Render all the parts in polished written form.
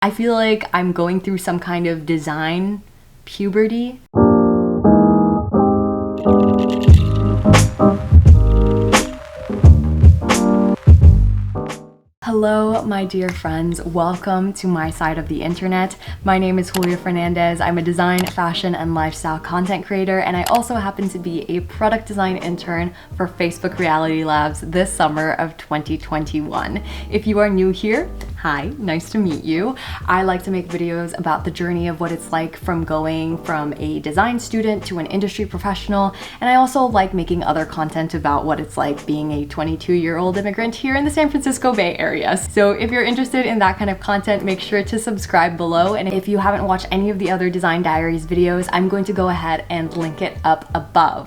I feel like I'm going through some kind of design puberty. Hello, my dear friends. Welcome to my side of the internet. My name is Fernandez. I'm a design, fashion, and lifestyle content creator, and I also happen to be a product design intern for Facebook Reality Labs this summer of 2021. If you are new here, hi, nice to meet you. I like to make videos about the journey of what it's like from going from a design student to an industry professional, and I also like making other content about what it's like being a 22-year-old immigrant here in the San Francisco Bay Area. So if you're interested in that kind of content, make sure to subscribe below, and if you haven't watched any of the other Design Diaries videos, I'm going to go ahead and link it up above.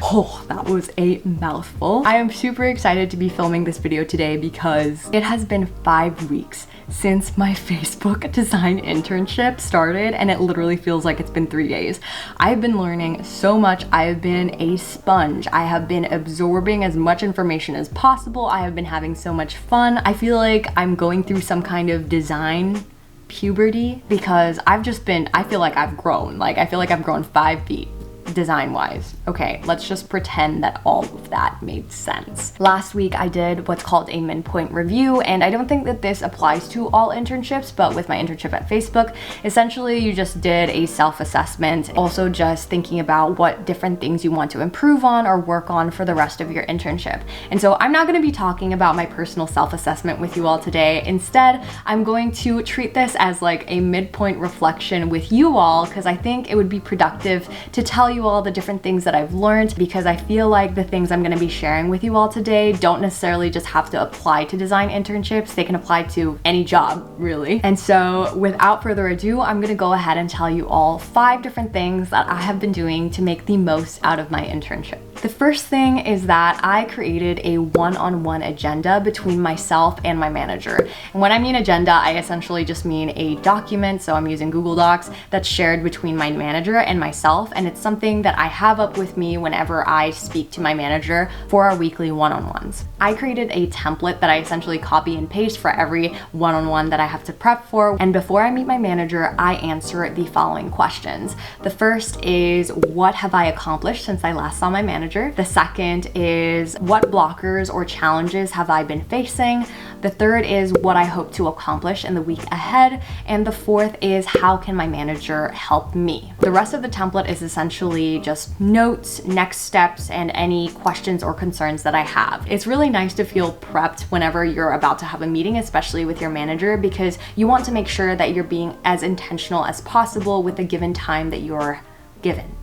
Oh, that was a mouthful. I am super excited to be filming this video today because it has been 5 weeks since my Facebook design internship started, and it literally feels like it's been 3 days. I've been learning so much. I have been a sponge. I have been absorbing as much information as possible. I have been having so much fun. I feel like I'm going through some kind of design puberty because I feel like I've grown. I feel like I've grown 5 feet. Design-wise. Okay, let's just pretend that all of that made sense. Last week I did what's called a midpoint review, and I don't think that this applies to all internships, but with my internship at Facebook, essentially you just did a self-assessment, also just thinking about what different things you want to improve on or work on for the rest of your internship. And so I'm not going to be talking about my personal self-assessment with you all today. Instead, I'm going to treat this as like a midpoint reflection with you all, because I think it would be productive to tell you all the different things that I've learned, because I feel like the things I'm going to be sharing with you all today don't necessarily just have to apply to design internships. They can apply to any job, really. And so without further ado, I'm going to go ahead and tell you all 5 different things that I have been doing to make the most out of my internship. The first thing is that I created a one-on-one agenda between myself and my manager. And when I mean agenda, I essentially just mean a document, so I'm using Google Docs, that's shared between my manager and myself, and it's something that I have up with me whenever I speak to my manager for our weekly one-on-ones. I created a template that I essentially copy and paste for every one-on-one that I have to prep for, and before I meet my manager, I answer the following questions. The first is, what have I accomplished since I last saw my manager? The second is, what blockers or challenges have I been facing? The third is, what I hope to accomplish in the week ahead. And the fourth is, how can my manager help me? The rest of the template is essentially just notes, next steps, and any questions or concerns that I have. It's really nice to feel prepped whenever you're about to have a meeting, especially with your manager, because you want to make sure that you're being as intentional as possible with the given time that you're given.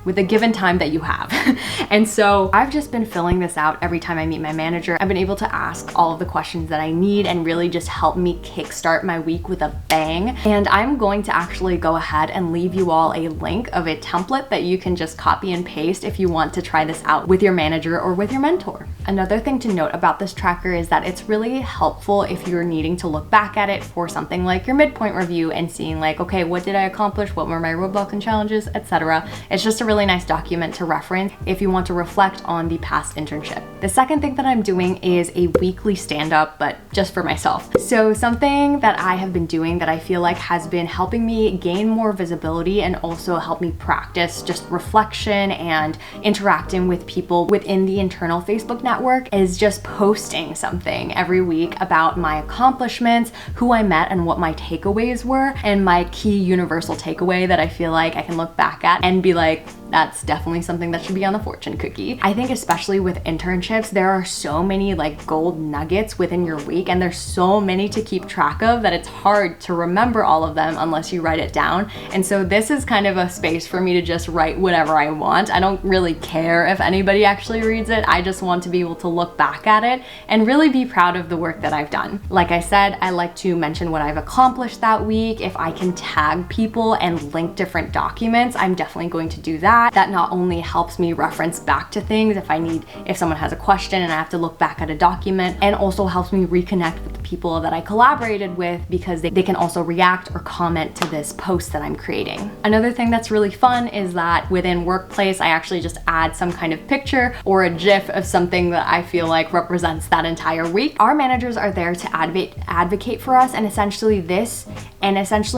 With the given time that you have. And so I've just been filling this out every time I meet my manager. I've been able to ask all of the questions that I need and really just help me kickstart my week with a bang. And I'm going to actually go ahead and leave you all a link of a template that you can just copy and paste if you want to try this out with your manager or with your mentor. Another thing to note about this tracker is that it's really helpful if you're needing to look back at it for something like your midpoint review and seeing like, okay, what did I accomplish? What were my roadblocks and challenges, etc. It's just a really nice document to reference if you want to reflect on the past internship. The second thing that I'm doing is a weekly stand-up, but just for myself. So something that I have been doing that I feel like has been helping me gain more visibility and also help me practice just reflection and interacting with people within the internal Facebook network is just posting something every week about my accomplishments, who I met and what my takeaways were, and my key universal takeaway that I feel like I can look back at and be like, that's definitely something that should be on the fortune cookie. I think especially with internships, there are so many like gold nuggets within your week, and there's so many to keep track of that it's hard to remember all of them unless you write it down. And so this is kind of a space for me to just write whatever I want. I don't really care if anybody actually reads it. I just want to be able to look back at it and really be proud of the work that I've done. Like I said, I like to mention what I've accomplished that week. If I can tag people and link different documents, I'm definitely going to do that. chat. That not only helps me reference back to things if someone has a question and I have to look back at a document, and also helps me reconnect with the people that I collaborated with because they can also react or comment to this post that I'm creating. Another thing that's really fun is that within Workplace, I actually just add some kind of picture or a GIF of something that I feel like represents that entire week. Our managers are there to advocate for us, and essentially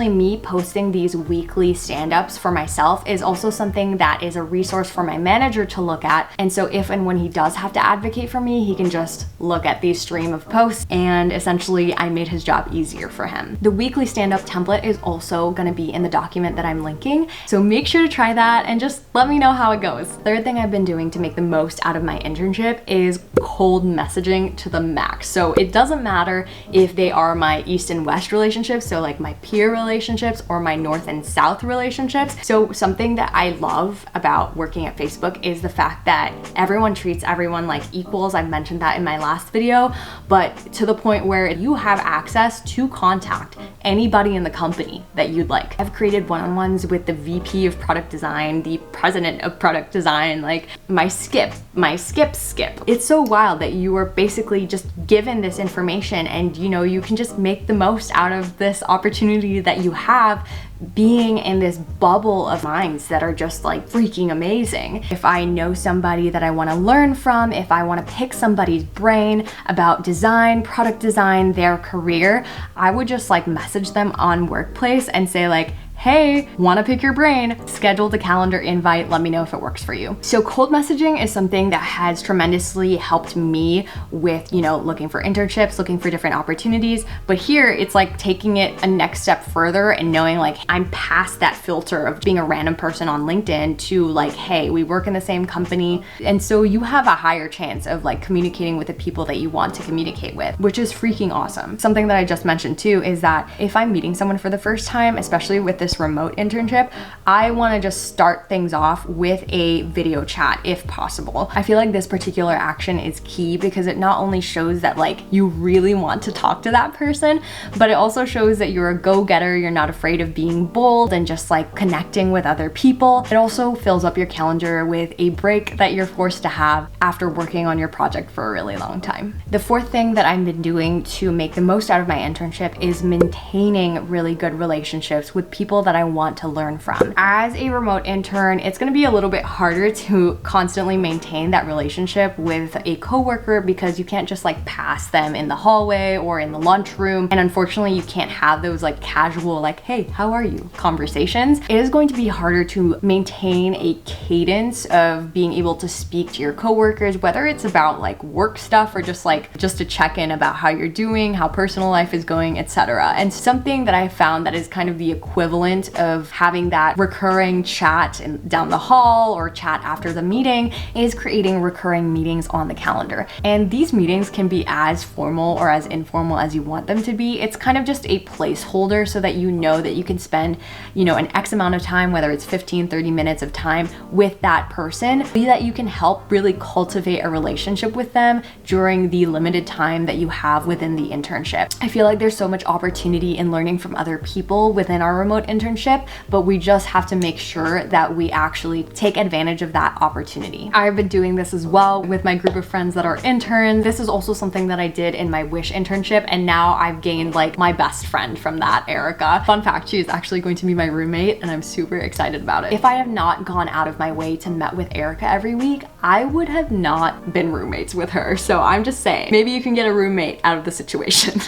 me posting these weekly stand-ups for myself is also something that is a resource for my manager to look at. And so if and when he does have to advocate for me, he can just look at these stream of posts, and essentially I made his job easier for him. The weekly stand-up template is also going to be in the document that I'm linking, so make sure to try that and just let me know how it goes. Third thing I've been doing to make the most out of my internship is cold messaging to the max. So it doesn't matter if they are my East and West relationships, so like my peer relationships, or my North and South relationships. So something that I love about working at Facebook is the fact that everyone treats everyone like equals. I've mentioned that in my last video, but to the point where you have access to contact anybody in the company that you'd like. I've created one-on-ones with the VP of product design, the president of product design, like my skip. It's so wild that you are basically just given this information, and you can just make the most out of this opportunity that you have being in this bubble of minds that are just like freaking amazing. If I know somebody that I want to learn from, if I want to pick somebody's brain about design, product design, their career, I would just like message them on Workplace and say like, hey, wanna pick your brain, schedule the calendar invite, let me know if it works for you. So cold messaging is something that has tremendously helped me with, looking for internships, looking for different opportunities. But here it's like taking it a next step further and knowing like I'm past that filter of being a random person on LinkedIn to like, hey, we work in the same company. And so you have a higher chance of like communicating with the people that you want to communicate with, which is freaking awesome. Something that I just mentioned too is that if I'm meeting someone for the first time, especially with this remote internship, I want to just start things off with a video chat if possible. I feel like this particular action is key because it not only shows that like you really want to talk to that person, but it also shows that you're a go-getter, you're not afraid of being bold and just like connecting with other people. It also fills up your calendar with a break that you're forced to have after working on your project for a really long time. The fourth thing that I've been doing to make the most out of my internship is maintaining really good relationships with people that I want to learn from. As a remote intern, it's going to be a little bit harder to constantly maintain that relationship with a coworker because you can't just like pass them in the hallway or in the lunchroom. And unfortunately, you can't have those like casual, like, hey, how are you conversations. It is going to be harder to maintain a cadence of being able to speak to your coworkers, whether it's about like work stuff or just to check in about how you're doing, how personal life is going, etc. And something that I found that is kind of the equivalent of having that recurring chat down the hall or chat after the meeting is creating recurring meetings on the calendar. And these meetings can be as formal or as informal as you want them to be. It's kind of just a placeholder so that you know that you can spend, an X amount of time, whether it's 15, 30 minutes of time with that person, so that you can help really cultivate a relationship with them during the limited time that you have within the internship. I feel like there's so much opportunity in learning from other people within our remote internship, but we just have to make sure that we actually take advantage of that opportunity. I've been doing this as well with my group of friends that are interns. This is also something that I did in my Wish internship, and now I've gained like my best friend from that, Erica. Fun fact, she is actually going to be my roommate and I'm super excited about it. If I have not gone out of my way to met with Erica every week, I would have not been roommates with her. So I'm just saying, maybe you can get a roommate out of the situation.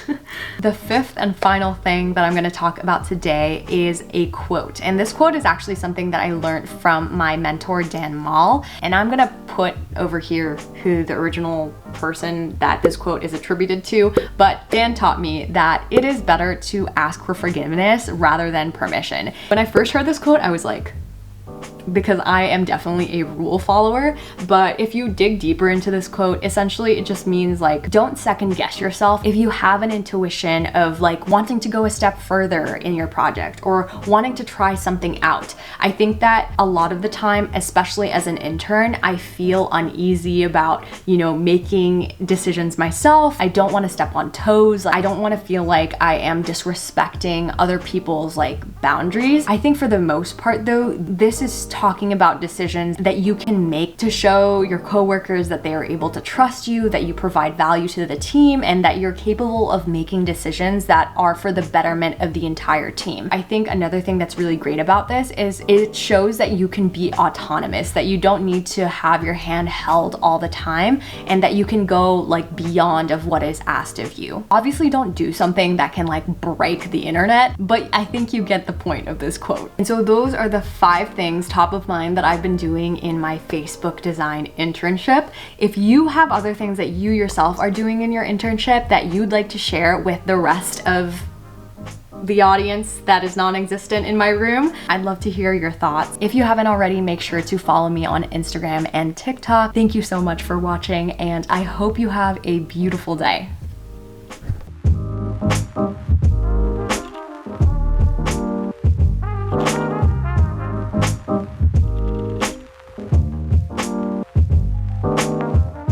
The fifth and final thing that I'm going to talk about today is a quote. And this quote is actually something that I learned from my mentor, Dan Mall. And I'm going to put over here who the original person that this quote is attributed to, but Dan taught me that it is better to ask for forgiveness rather than permission. When I first heard this quote, I was like, because I am definitely a rule follower, but if you dig deeper into this quote, essentially it just means like, don't second guess yourself. If you have an intuition of like wanting to go a step further in your project or wanting to try something out, I think that a lot of the time, especially as an intern, I feel uneasy about, making decisions myself. I don't want to step on toes. I don't want to feel like I am disrespecting other people's like boundaries. I think for the most part though, this is talking about decisions that you can make to show your coworkers that they are able to trust you, that you provide value to the team, and that you're capable of making decisions that are for the betterment of the entire team. I think another thing that's really great about this is it shows that you can be autonomous, that you don't need to have your hand held all the time, and that you can go like beyond of what is asked of you. Obviously don't do something that can like break the internet, but I think you get the point of this quote. And so those are the 5 things top of mind that I've been doing in my Facebook design internship. If you have other things that you yourself are doing in your internship that you'd like to share with the rest of the audience that is non-existent in my room, I'd love to hear your thoughts. If you haven't already, make sure to follow me on Instagram and TikTok. Thank you so much for watching, and I hope you have a beautiful day.